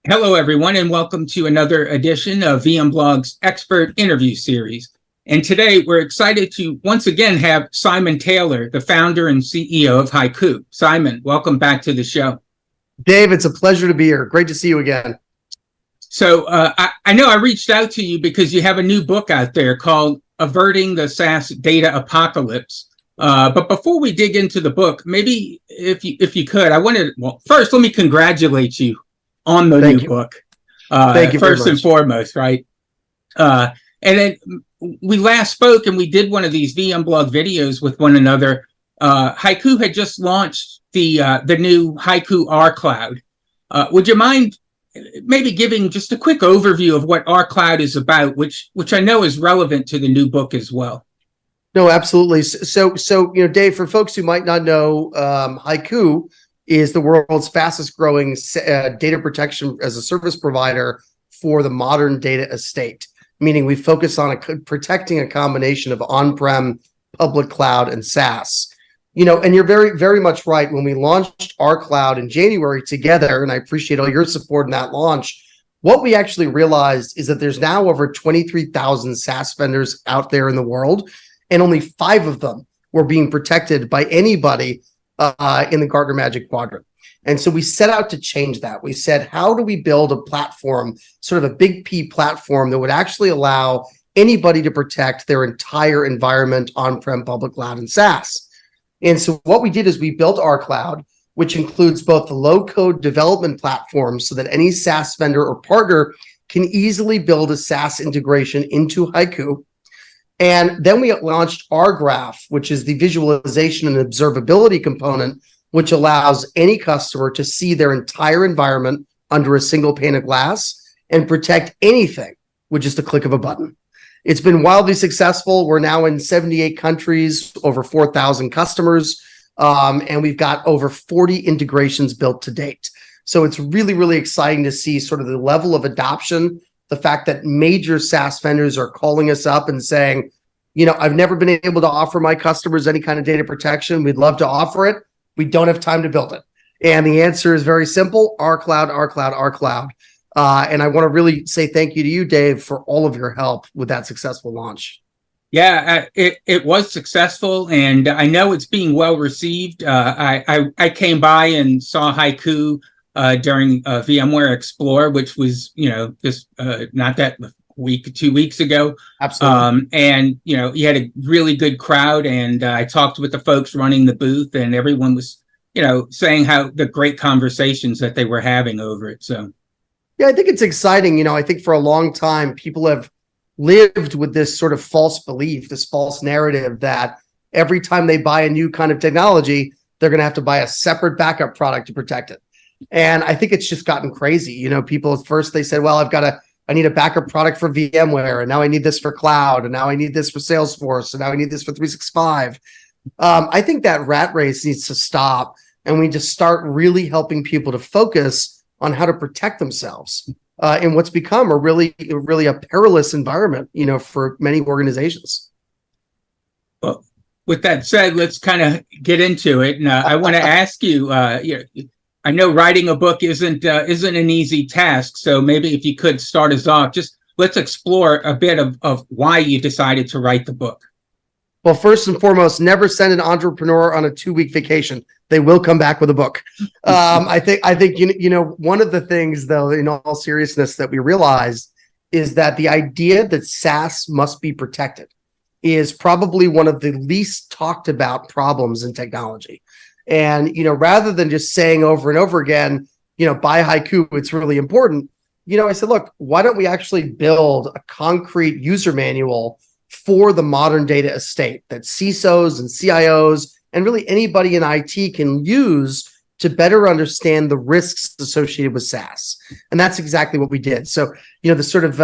Hello, everyone, and welcome to another edition of VMblog's expert interview series. And today we're excited to once again have Simon Taylor, the founder and CEO of HYCU. Simon, welcome back to the show. Dave, it's a pleasure to be here. Great to see you again. So I know I reached out to you because you have a new book out there called Averting the SaaS Data Apocalypse. But before we dig into the book, maybe if you could, first, let me congratulate you on the new book. Thank you first and foremost, right? And then we last spoke and we did one of these VMblog videos with one another. HYCU had just launched the new HYCU R Cloud. Would you mind maybe giving just a quick overview of what R Cloud is about, which I know is relevant to the new book as well? No, absolutely. So Dave, for folks who might not know, HYCU is the world's fastest growing data protection as a service provider for the modern data estate, meaning we focus on protecting a combination of on-prem, public cloud, and SaaS. And you're very, very much right. When we launched our cloud in January together, and I appreciate all your support in that launch, what we actually realized is that there's now over 23,000 SaaS vendors out there in the world, and only 5 of them were being protected by anybody in the Gartner Magic Quadrant. And so we set out to change that. We said, how do we build a platform, sort of a big P platform that would actually allow anybody to protect their entire environment on-prem, public cloud, and SaaS? And so what we did is we built our cloud, which includes both the low-code development platform so that any SaaS vendor or partner can easily build a SaaS integration into HYCU. And then we launched our graph, which is the visualization and observability component, which allows any customer to see their entire environment under a single pane of glass and protect anything with just a click of a button. It's been wildly successful. We're now in 78 countries, over 4,000 customers, and we've got over 40 integrations built to date. So it's really, really exciting to see sort of the level of adoption, the fact that major SaaS vendors are calling us up and saying, I've never been able to offer my customers any kind of data protection. We'd love to offer it. We don't have time to build it. And the answer is very simple: our cloud, our cloud, our cloud. And I want to really say thank you to you, Dave, for all of your help with that successful launch. Yeah, it was successful, and I know it's being well received. I came by and saw HYCU during VMware Explore, which was just not that week, 2 weeks ago. Absolutely. And you had a really good crowd, and I talked with the folks running the booth, and everyone was saying how the great conversations that they were having over it. So yeah, I think it's exciting. I think for a long time people have lived with this sort of false belief, this false narrative that every time they buy a new kind of technology, they're going to have to buy a separate backup product to protect it. And I think it's just gotten crazy. People at first they said, well, I need a backup product for VMware, and now I need this for cloud, and now I need this for Salesforce, and now I need this for 365. I think that rat race needs to stop, and we just start really helping people to focus on how to protect themselves in what's become a really a perilous environment, for many organizations. Well, with that said, let's kind of get into it. And I want to ask you, I know writing a book isn't an easy task. So maybe if you could start us off, just let's explore a bit of why you decided to write the book. Well, first and foremost, never send an entrepreneur on a 2-week vacation. They will come back with a book. I think one of the things, though, in all seriousness, that we realized is that the idea that SaaS must be protected is probably one of the least talked about problems in technology. And, rather than just saying over and over again, buy HYCU, it's really important. I said, look, why don't we actually build a concrete user manual for the modern data estate that CISOs and CIOs and really anybody in IT can use to better understand the risks associated with SaaS. And that's exactly what we did. So, the sort of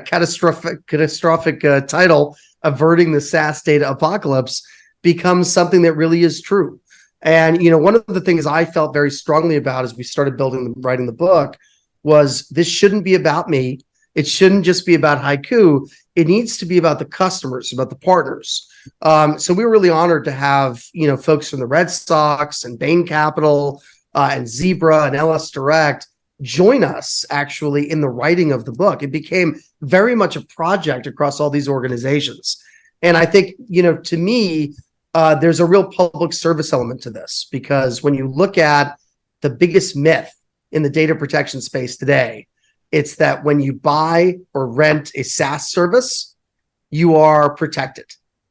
catastrophic title, Averting the SaaS Data Apocalypse, becomes something that really is true. And, one of the things I felt very strongly about as we started writing the book was this shouldn't be about me. It shouldn't just be about HYCU. It needs to be about the customers, about the partners. So we were really honored to have, folks from the Red Sox and Bain Capital, and Zebra and LS Direct join us actually in the writing of the book. It became very much a project across all these organizations. And I think, to me, there's a real public service element to this, because when you look at the biggest myth in the data protection space today, it's that when you buy or rent a SaaS service, you are protected,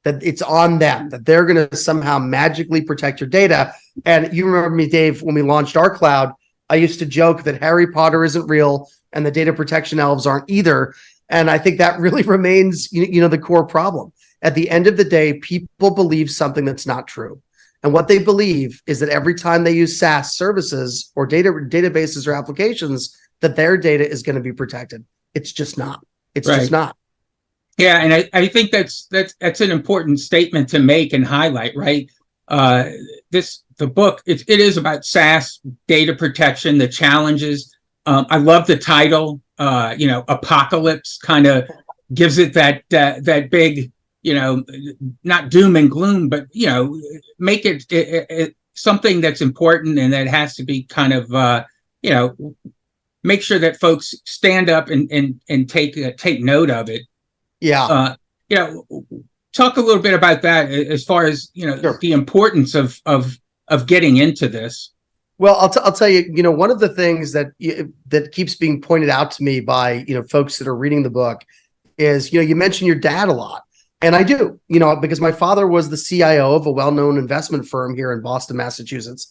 that it's on them, that they're going to somehow magically protect your data. And you remember me, Dave, when we launched our cloud, I used to joke that Harry Potter isn't real and the data protection elves aren't either. And I think that really remains, the core problem. At the end of the day, people believe something that's not true. And what they believe is that every time they use SaaS services or databases or applications, that their data is going to be protected. It's just not. It's just not. Yeah, and I think that's an important statement to make and highlight, right? The book, it is about SaaS data protection, the challenges. I love the title. Apocalypse kind of gives it that big, not doom and gloom, but make it something that's important, and that has to be kind of make sure that folks stand up and take note of it. Yeah. Talk a little bit about that as far as Sure. the importance of getting into this. Well, I'll tell you, one of the things that keeps being pointed out to me by folks that are reading the book is you mentioned your dad a lot, and I do, because my father was the CIO of a well-known investment firm here in Boston, Massachusetts,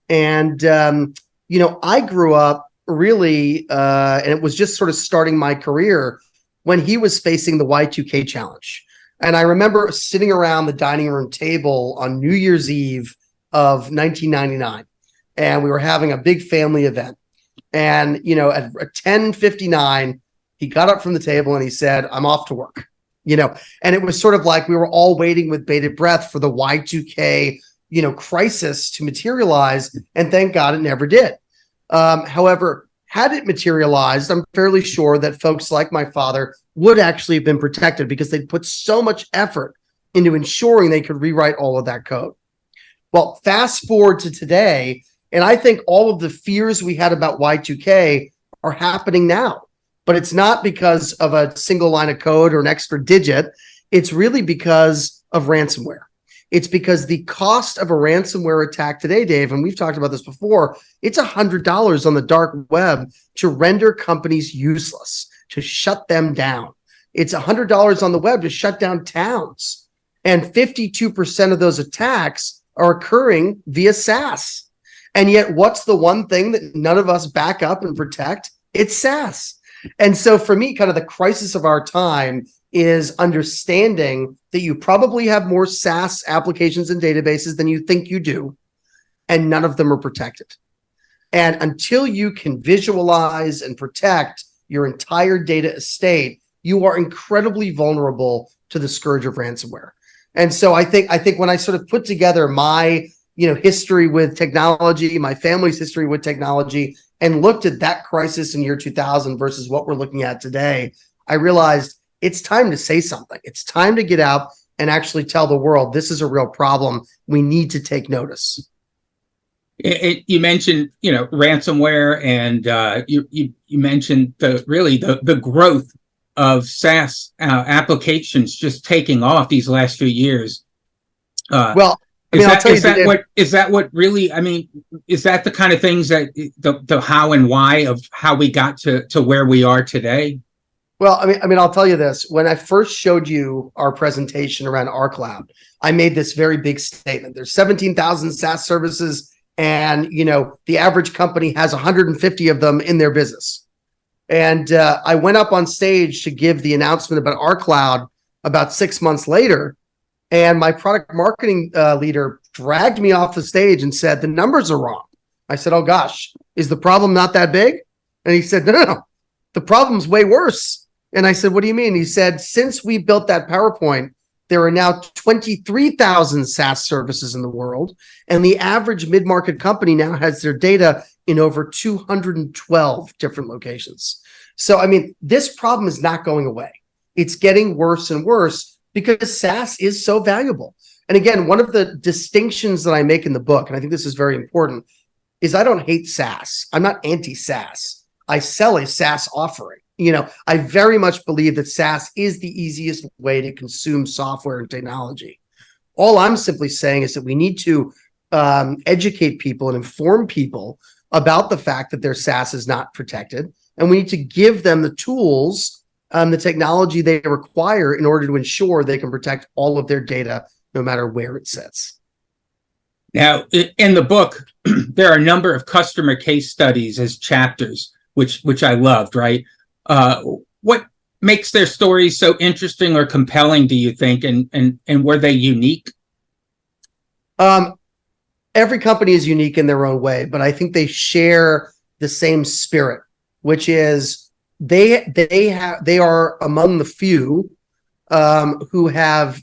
and I grew up really, and it was just sort of starting my career when he was facing the Y2K challenge. And I remember sitting around the dining room table on New Year's Eve of 1999, and we were having a big family event. And, at 10:59, he got up from the table and he said, "I'm off to work." And it was sort of like we were all waiting with bated breath for the Y2K, crisis to materialize. And thank God it never did. However, had it materialized, I'm fairly sure that folks like my father would actually have been protected, because they'd put so much effort into ensuring they could rewrite all of that code. Well, fast forward to today, and I think all of the fears we had about Y2K are happening now. But it's not because of a single line of code or an extra digit. It's really because of ransomware. It's because the cost of a ransomware attack today, Dave, and we've talked about this before, it's $100 on the dark web to render companies useless, to shut them down. It's $100 on the web to shut down towns. And 52% of those attacks are occurring via SaaS. And yet, what's the one thing that none of us back up and protect? It's SaaS. And so for me, kind of the crisis of our time is understanding that you probably have more SaaS applications and databases than you think you do, and none of them are protected. And until you can visualize and protect your entire data estate, you are incredibly vulnerable to the scourge of ransomware. And so I think when I sort of put together my history with technology, my family's history with technology, and looked at that crisis in year 2000 versus what we're looking at today, I realized it's time to say something. It's time to get out and actually tell the world this is a real problem. We need to take notice. You mentioned, ransomware, and you mentioned the growth of SaaS applications just taking off these last few years. Well, is that what really? I mean, is that the kind of things that the how and why of how we got to where we are today? Well, I mean, I'll tell you this. When I first showed you our presentation around our cloud, I made this very big statement. There's 17,000 SaaS services, and the average company has 150 of them in their business. And I went up on stage to give the announcement about our cloud about 6 months later, and my product marketing leader dragged me off the stage and said, "The numbers are wrong." I said, "Oh gosh, is the problem not that big?" And he said, No, the problem's way worse." And I said, "What do you mean?" He said, "Since we built that PowerPoint, there are now 23,000 SaaS services in the world, and the average mid-market company now has their data in over 212 different locations." So, I mean, this problem is not going away. It's getting worse and worse because SaaS is so valuable. And again, one of the distinctions that I make in the book, and I think this is very important, is I don't hate SaaS. I'm not anti-SaaS. I sell a SaaS offering. I very much believe that SaaS is the easiest way to consume software and technology. All I'm simply saying is that we need to educate people and inform people about the fact that their SaaS is not protected. And we need to give them the tools, the technology they require in order to ensure they can protect all of their data, no matter where it sits. Now, in the book, there are a number of customer case studies as chapters, which I loved, right? What makes their stories so interesting or compelling, do you think? And were they unique? Every company is unique in their own way, but I think they share the same spirit, which is they are among the few who have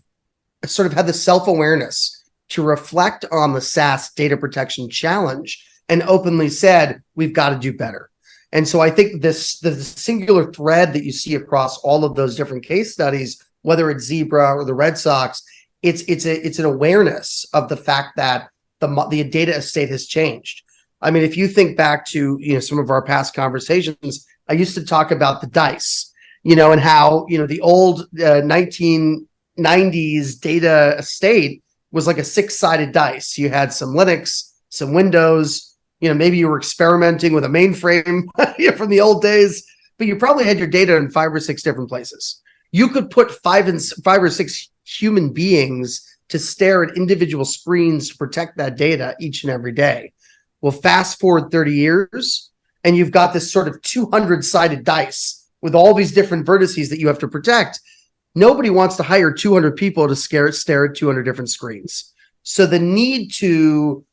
sort of had the self-awareness to reflect on the SaaS data protection challenge and openly said, we've got to do better. And so I think the singular thread that you see across all of those different case studies, whether it's Zebra or the Red Sox, it's an awareness of the fact that the data estate has changed. I mean, if you think back to some of our past conversations, I used to talk about the dice, and how the old 1990s data estate was like a 6-sided dice. You had some Linux, some Windows, maybe you were experimenting with a mainframe from the old days, but you probably had your data in 5 or 6 different places. You could put 5 or 6 human beings to stare at individual screens to protect that data each and every day. Well, fast forward 30 years, and you've got this sort of 200-sided dice with all these different vertices that you have to protect. Nobody wants to hire 200 people to stare at 200 different screens. So the need to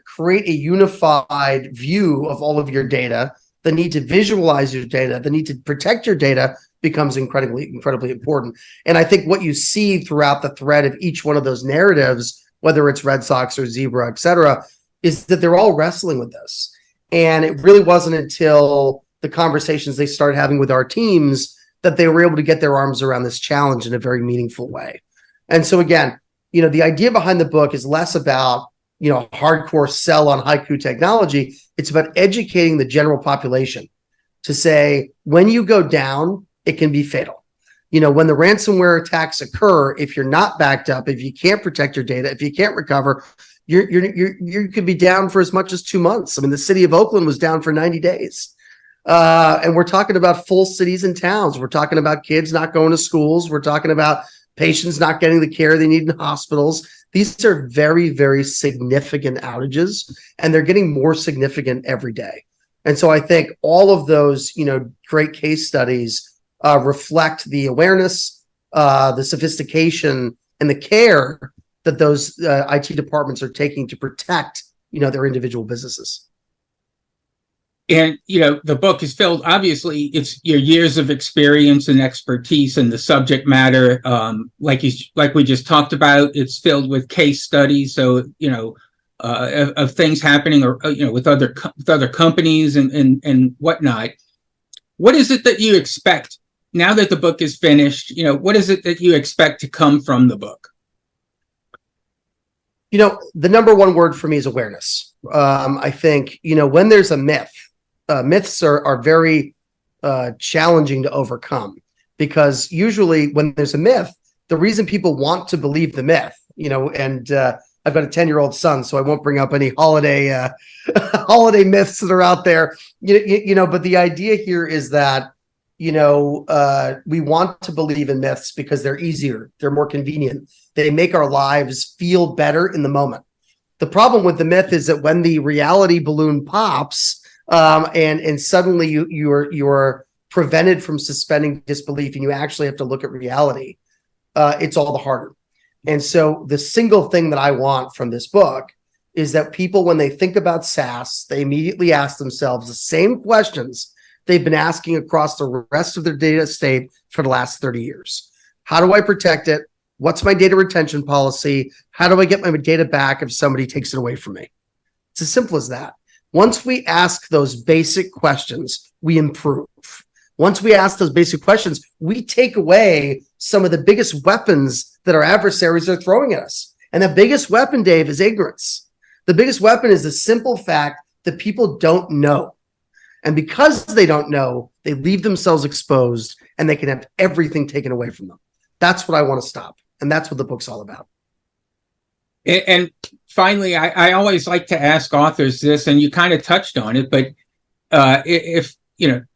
create a unified view of all of your data, the need to visualize your data, the need to protect your data becomes incredibly important. And I think what you see throughout the thread of each one of those narratives, whether it's Red Sox or Zebra, et cetera, is that they're all wrestling with this. And it really wasn't until the conversations they started having with our teams that they were able to get their arms around this challenge in a very meaningful way. And so again, the idea behind the book is less about, hardcore sell on HYCU technology. It's about educating the general population to say, when you go down, it can be fatal. When the ransomware attacks occur, if you're not backed up, if you can't protect your data, if you can't recover, you could be down for as much as 2 months. I mean, the city of Oakland was down for 90 days. And we're talking about full cities and towns. We're talking about kids not going to schools. We're talking about patients not getting the care they need in hospitals. These are very, very significant outages, and they're getting more significant every day. And so I think all of those, great case studies reflect the awareness, the sophistication, and the care that those IT departments are taking to protect, their individual businesses. And, the book is filled, obviously, it's your years of experience and expertise in the subject matter. Like we just talked about, it's filled with case studies. So, of things happening or, with other companies and whatnot. What is it that you expect now that the book is finished? What is it that you expect to come from the book? The number one word for me is awareness. I think, when there's a myth, myths are very challenging to overcome, because usually when there's a myth, the reason people want to believe the myth, and I've got a 10-year-old son, so I won't bring up any holiday myths that are out there, but the idea here is that, we want to believe in myths because they're easier, they're more convenient, they make our lives feel better in the moment. The problem with the myth is that when the reality balloon pops, and suddenly you're prevented from suspending disbelief, and you actually have to look at reality, it's all the harder. And so the single thing that I want from this book is that people, when they think about SaaS, they immediately ask themselves the same questions they've been asking across the rest of their data estate for the last 30 years. How do I protect it? What's my data retention policy? How do I get my data back if somebody takes it away from me? It's as simple as that. Once we ask those basic questions, we improve. Once we ask those basic questions, we take away some of the biggest weapons that our adversaries are throwing at us. And the biggest weapon, Dave, is ignorance. The biggest weapon is the simple fact the people don't know. And because they don't know, they leave themselves exposed and they can have everything taken away from them. That's what I want to stop. And that's what the book's all about. And finally, I always like to ask authors this, and you kind of touched on it, but if,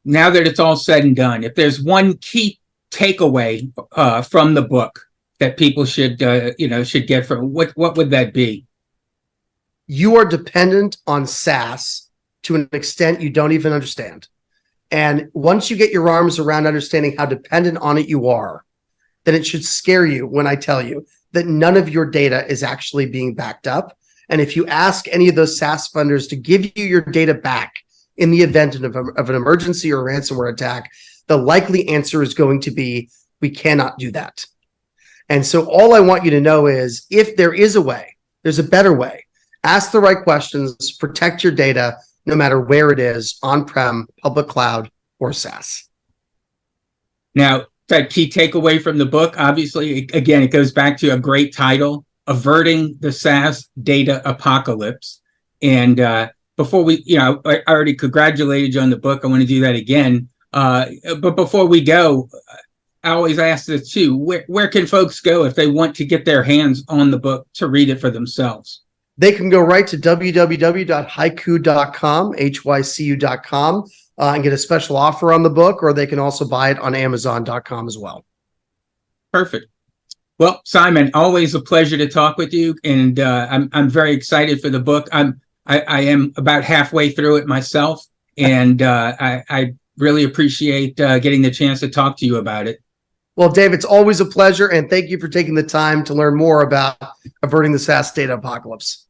now that it's all said and done, if there's one key takeaway from the book that people should get from, what would that be? You are dependent on SaaS to an extent you don't even understand. And once you get your arms around understanding how dependent on it you are, then it should scare you when I tell you that none of your data is actually being backed up. And if you ask any of those SaaS funders to give you your data back in the event of an emergency or a ransomware attack, the likely answer is going to be, we cannot do that. And so all I want you to know is, if there is a way, there's a better way. Ask the right questions, protect your data, no matter where it is, on-prem, public cloud, or SaaS. Now, that key takeaway from the book, obviously, again, it goes back to a great title, Averting the SaaS Data Apocalypse. And before we, I already congratulated you on the book. I want to do that again. But before we go, I always ask this too, where can folks go if they want to get their hands on the book to read it for themselves? They can go right to www.hycu.com, HYCU.com, and get a special offer on the book, or they can also buy it on Amazon.com as well. Perfect. Well, Simon, always a pleasure to talk with you, and I'm very excited for the book. I am about halfway through it myself, and I really appreciate getting the chance to talk to you about it. Well, Dave, it's always a pleasure, and thank you for taking the time to learn more about Averting the SaaS Data Apocalypse.